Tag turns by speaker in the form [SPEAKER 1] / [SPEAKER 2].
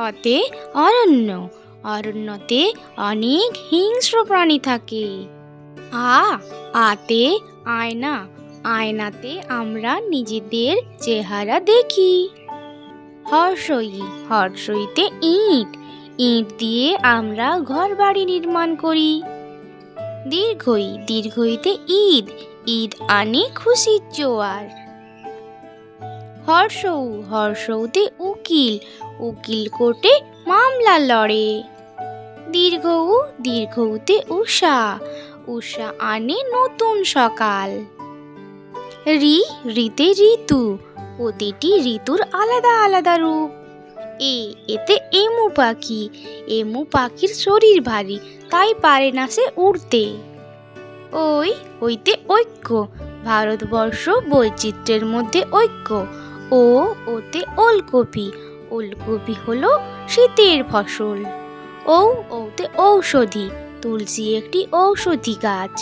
[SPEAKER 1] অতে অরণ্য, অরণ্যতে অনেক হিংস্র প্রাণী থাকে। আতে আয়না, আয়নাতে আমরা নিজেদের চেহারা দেখি। হর্ষই, হর্ষইতে ইট, ইট দিয়ে আমরা ঘর বাড়ি নির্মাণ করি। দীর্ঘই, দীর্ঘইতে ঈদ, ঈদ আনে খুশির জোয়ার। হর্ষৌ, হর্ষৌতে উকিল, উকিল কোর্টে মামলা লড়ে। দীর্ঘৌ, দীর্ঘৌতে উষা, উষা আনে নতুন সকাল। ঋতে ঋতু, প্রতিটি ঋতুর আলাদা আলাদা রূপ। এতে এমু পাখি, এমু পাখির শরীর ভারী, তাই পারে না সে উড়তে। ওইতে ঐক্য, ভারতবর্ষ বৈচিত্র্যের মধ্যে ঐক্য। ওতে ওলকপি, ওলকপি হলো শীতের ফসল। ওতে ঔষধি, তুলসী একটি ঔষধি গাছ।